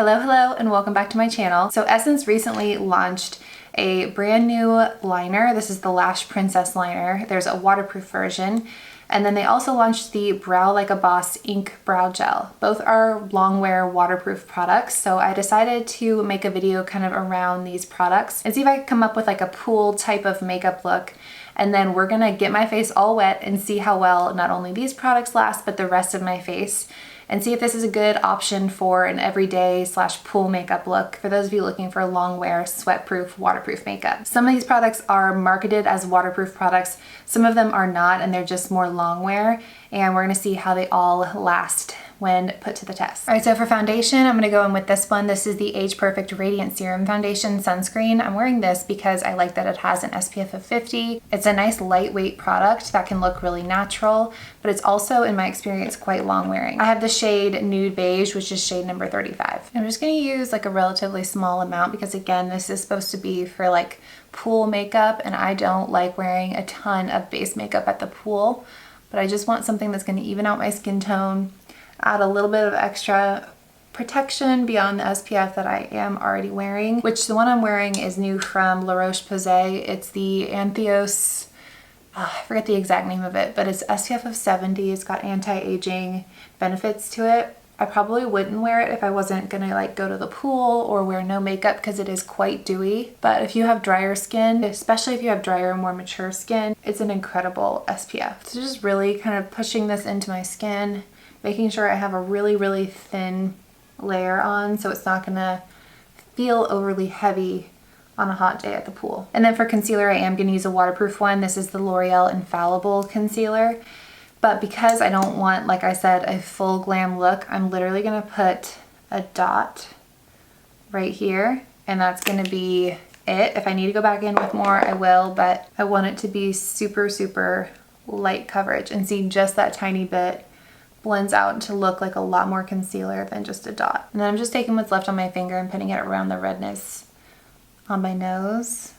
Hello, and welcome back to my channel. So Essence recently launched a brand new liner. This is the Lash Princess liner. There's a waterproof version. And then they also launched the Brow Like a Boss Ink Brow Gel. Both are long wear waterproof products. So I decided to make a video kind of around these products and see if I could come up with like a pool type of makeup look. And then we're gonna get my face all wet and see how well not only these products last, but the rest of my face. And see if this is a good option for an everyday / pool makeup look for those of you looking for long wear, sweat-proof, waterproof makeup. Some of these products are marketed as waterproof products. Some of them are not, and they're just more long wear. And we're gonna see how they all last when put to the test. All right, so for foundation, I'm gonna go in with this one. This is the Age Perfect Radiant Serum Foundation Sunscreen. I'm wearing this because I like that it has an SPF of 50. It's a nice lightweight product that can look really natural, but it's also, in my experience, quite long wearing. I have the shade Nude Beige, which is shade number 35. I'm just gonna use like a relatively small amount because again, this is supposed to be for like pool makeup, and I don't like wearing a ton of base makeup at the pool, but I just want something that's gonna even out my skin tone, add a little bit of extra protection beyond the SPF that I am already wearing, which the one I'm wearing is new from Roche Posay. It's the Anthelios, I forget the exact name of it, but it's SPF of 70. It's got anti-aging benefits to it. I probably wouldn't wear it if I wasn't gonna like go to the pool or wear no makeup because it is quite dewy. But if you have drier skin, especially if you have drier, more mature skin, it's an incredible SPF. So just really kind of pushing this into my skin, making sure I have a really thin layer on so it's not gonna feel overly heavy on a hot day at the pool. And then for concealer, I am gonna use a waterproof one. This is the L'Oreal Infallible concealer. But because I don't want, like I said, a full glam look, I'm literally gonna put a dot right here, and that's gonna be it. If I need to go back in with more, I will, but I want it to be super light coverage, and see just that tiny bit blends out to look like a lot more concealer than just a dot. And then I'm just taking what's left on my finger and putting it around the redness on my nose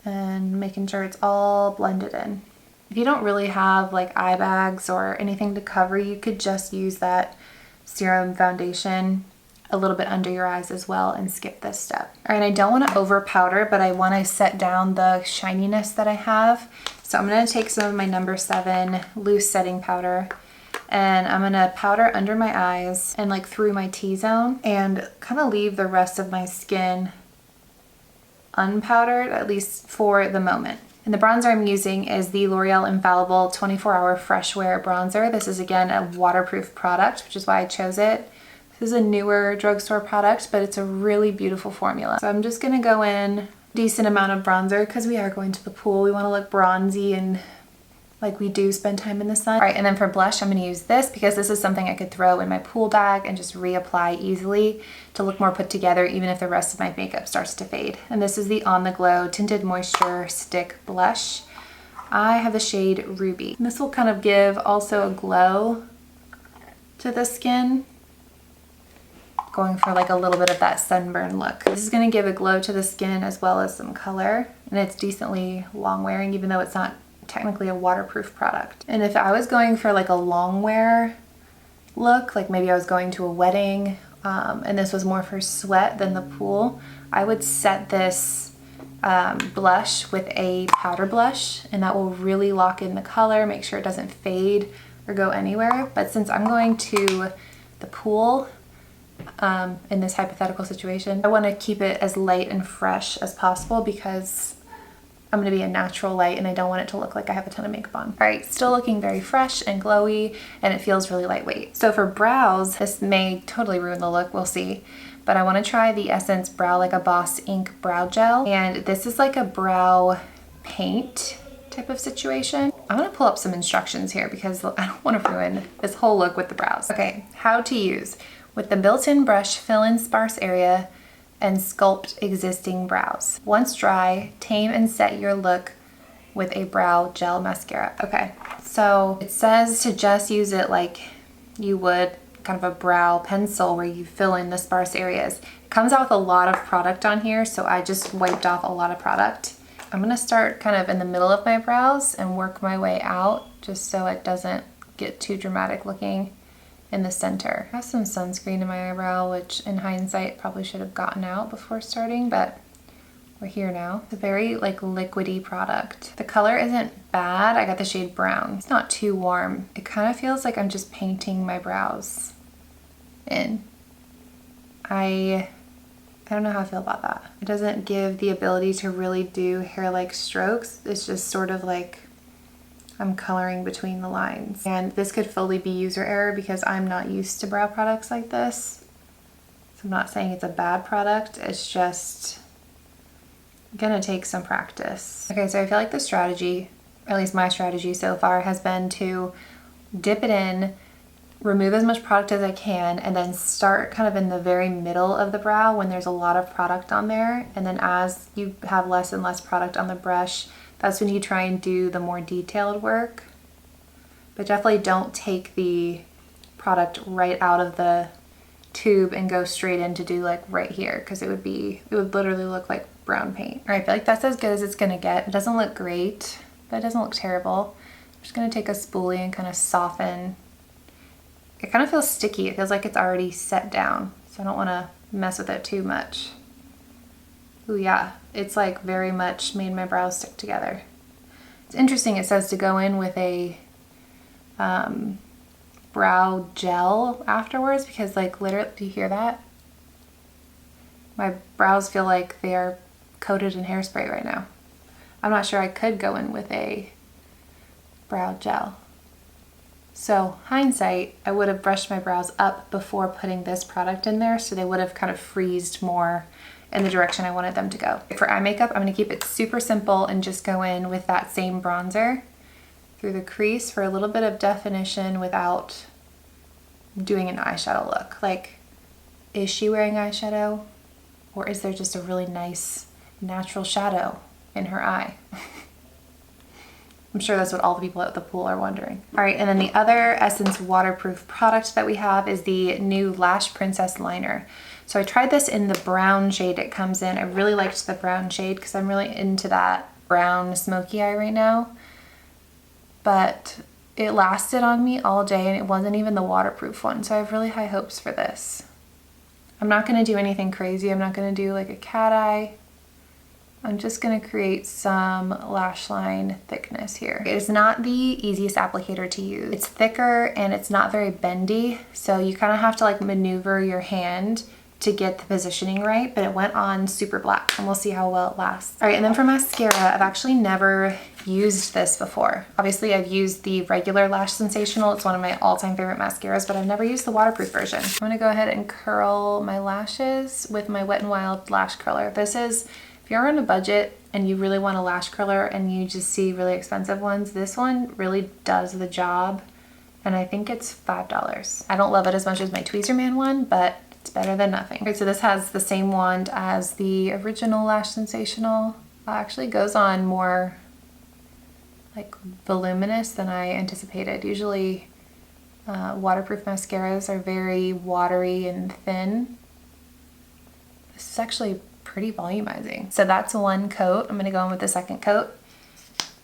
and making sure it's all blended in. If you don't really have like eye bags or anything to cover, you could just use that serum foundation a little bit under your eyes as well and skip this step. All right, I don't want to over powder, but I want to set down the shininess that I have. So I'm going to take some of my number 7 loose setting powder, and I'm gonna powder under my eyes and like through my T-zone and kind of leave the rest of my skin unpowdered, at least for the moment. And the bronzer I'm using is the L'Oreal Infallible 24-Hour Fresh Wear Bronzer. This is again a waterproof product, which is why I chose it. This is a newer drugstore product, but it's a really beautiful formula. So I'm just gonna go in a decent amount of bronzer because we are going to the pool. We wanna look bronzy and like we do spend time in the sun. All right, and then for blush, I'm gonna use this because this is something I could throw in my pool bag and just reapply easily to look more put together even if the rest of my makeup starts to fade. And this is the On The Glow Tinted Moisture Stick Blush. I have the shade Ruby. And this will kind of give also a glow to the skin, going for like a little bit of that sunburn look. This is gonna give a glow to the skin as well as some color, and it's decently long wearing even though it's not technically a waterproof product. And if I was going for like a long wear look, like maybe I was going to a wedding and this was more for sweat than the pool, I would set this blush with a powder blush, and that will really lock in the color, make sure it doesn't fade or go anywhere. But since I'm going to the pool in this hypothetical situation, I want to keep it as light and fresh as possible because I'm gonna be a natural light and I don't want it to look like I have a ton of makeup on. All right, still looking very fresh and glowy, and it feels really lightweight. So for brows, this may totally ruin the look, we'll see. But I wanna try the Essence Brow Like a Boss Ink Brow Gel. And this is like a brow paint type of situation. I'm gonna pull up some instructions here because I don't wanna ruin this whole look with the brows. Okay, how to use. With the built-in brush, fill in sparse area and sculpt existing brows. Once dry, tame and set your look with a brow gel mascara. Okay, so it says to just use it like you would kind of a brow pencil where you fill in the sparse areas. It comes out with a lot of product on here, so I just wiped off a lot of product. I'm gonna start kind of in the middle of my brows and work my way out just so it doesn't get too dramatic looking in the center. I have some sunscreen in my eyebrow, which in hindsight probably should have gotten out before starting, but we're here now. It's a very like liquidy product. The color isn't bad. I got the shade brown. It's not too warm. It kind of feels like I'm just painting my brows in. I don't know how I feel about that. It doesn't give the ability to really do hair-like strokes. It's just sort of like I'm coloring between the lines. And this could fully be user error because I'm not used to brow products like this. So I'm not saying it's a bad product. It's just gonna take some practice. Okay, so I feel like the strategy, or at least my strategy so far, has been to dip it in, remove as much product as I can, and then start kind of in the very middle of the brow when there's a lot of product on there. And then as you have less and less product on the brush, that's when you try and do the more detailed work. But definitely don't take the product right out of the tube and go straight in to do like right here, because it would literally look like brown paint. All right, I feel like that's as good as it's gonna get. It doesn't look great, but it doesn't look terrible. I'm just gonna take a spoolie and kind of soften. It kind of feels sticky. It feels like it's already set down, so I don't wanna mess with it too much. Ooh yeah, it's like very much made my brows stick together. It's interesting, it says to go in with a brow gel afterwards, because like literally, do you hear that? My brows feel like they are coated in hairspray right now. I'm not sure I could go in with a brow gel. So hindsight, I would have brushed my brows up before putting this product in there, so they would have kind of freezed more in the direction I wanted them to go. For eye makeup, I'm gonna keep it super simple and just go in with that same bronzer through the crease for a little bit of definition without doing an eyeshadow look. Like, is she wearing eyeshadow? Or is there just a really nice natural shadow in her eye? I'm sure that's what all the people at the pool are wondering. All right, and then the other Essence waterproof product that we have is the new Lash Princess Liner. So I tried this in the brown shade it comes in. I really liked the brown shade because I'm really into that brown smoky eye right now. But it lasted on me all day and it wasn't even the waterproof one. So I have really high hopes for this. I'm not gonna do anything crazy. I'm not gonna do like a cat eye. I'm just gonna create some lash line thickness here. It is not the easiest applicator to use. It's thicker and it's not very bendy, so you kind of have to like maneuver your hand to get the positioning right, but it went on super black and we'll see how well it lasts. All right, and then for mascara, I've actually never used this before. Obviously I've used the regular Lash Sensational. It's one of my all-time favorite mascaras, but I've never used the waterproof version. I'm gonna go ahead and curl my lashes with my Wet n Wild lash curler. This is, if you're on a budget and you really want a lash curler and you just see really expensive ones, this one really does the job. And I think it's $5. I don't love it as much as my Tweezerman one, but it's better than nothing. Okay, so this has the same wand as the original Lash Sensational. Actually goes on more like voluminous than I anticipated. Usually waterproof mascaras are very watery and thin. This is actually pretty volumizing. So that's one coat. I'm gonna go in with the second coat,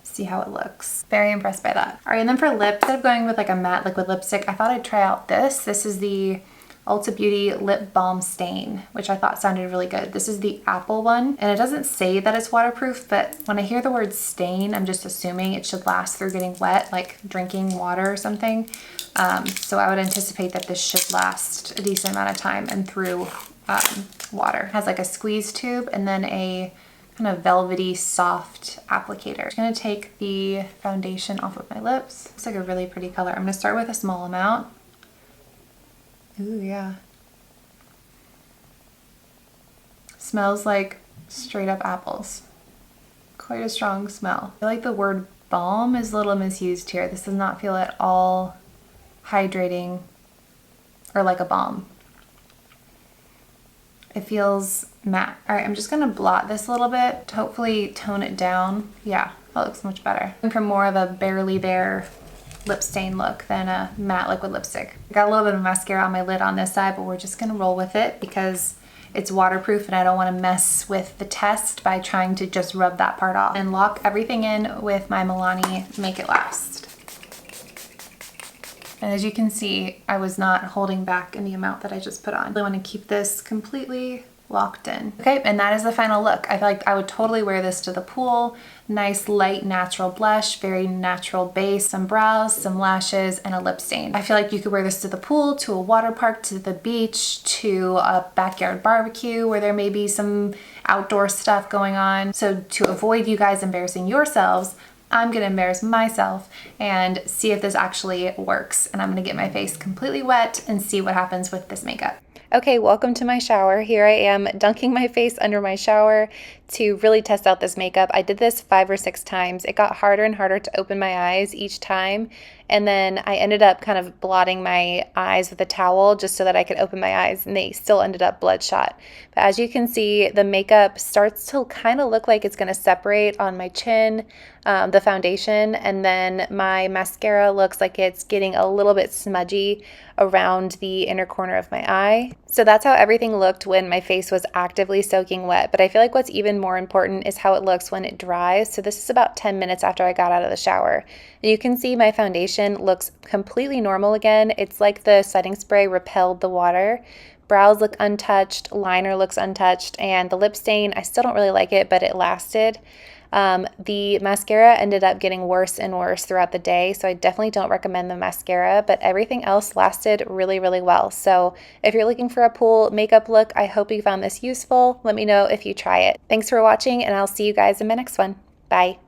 see how it looks. Very impressed by that. All right, and then for lips, instead of going with like a matte liquid lipstick, I thought I'd try out this. This is the Ulta Beauty Lip Balm Stain, which I thought sounded really good. This is the apple one, and it doesn't say that it's waterproof, but when I hear the word stain, I'm just assuming it should last through getting wet, like drinking water or something. So I would anticipate that this should last a decent amount of time and through water. It has like a squeeze tube and then a kind of velvety soft applicator. I'm just gonna take the foundation off of my lips. Looks like a really pretty color. I'm gonna start with a small amount. Ooh, yeah. Smells like straight up apples. Quite a strong smell. I feel like the word balm is a little misused here. This does not feel at all hydrating or like a balm. It feels matte. All right, I'm just gonna blot this a little bit to hopefully tone it down. Yeah, that looks much better. I'm for more of a barely there lip stain look than a matte liquid lipstick. I got a little bit of mascara on my lid on this side, but we're just gonna roll with it because it's waterproof and I don't wanna mess with the test by trying to just rub that part off. And lock everything in with my Milani Make It Last. And as you can see, I was not holding back in the amount that I just put on. I want to keep this completely locked in. Okay, and that is the final look. I feel like I would totally wear this to the pool. Nice light natural blush, very natural base, some brows, some lashes, and a lip stain. I feel like you could wear this to the pool, to a water park, to the beach, to a backyard barbecue where there may be some outdoor stuff going on. So to avoid you guys embarrassing yourselves, I'm gonna embarrass myself and see if this actually works. And I'm gonna get my face completely wet and see what happens with this makeup. Okay, welcome to my shower. Here I am dunking my face under my shower to really test out this makeup. I did this 5 or 6 times. It got harder and harder to open my eyes each time. And then I ended up kind of blotting my eyes with a towel just so that I could open my eyes, and they still ended up bloodshot. But as you can see, the makeup starts to kind of look like it's gonna separate on my chin, the foundation, and then my mascara looks like it's getting a little bit smudgy around the inner corner of my eye. So that's how everything looked when my face was actively soaking wet. But I feel like what's even more important is how it looks when it dries. So this is about 10 minutes after I got out of the shower. And you can see my foundation looks completely normal again. It's like the setting spray repelled the water. Brows look untouched, liner looks untouched, and the lip stain, I still don't really like it, but it lasted. The mascara ended up getting worse and worse throughout the day, so I definitely don't recommend the mascara, but everything else lasted really, really well. So if you're looking for a pool makeup look, I hope you found this useful. Let me know if you try it. Thanks for watching, and I'll see you guys in my next one. Bye.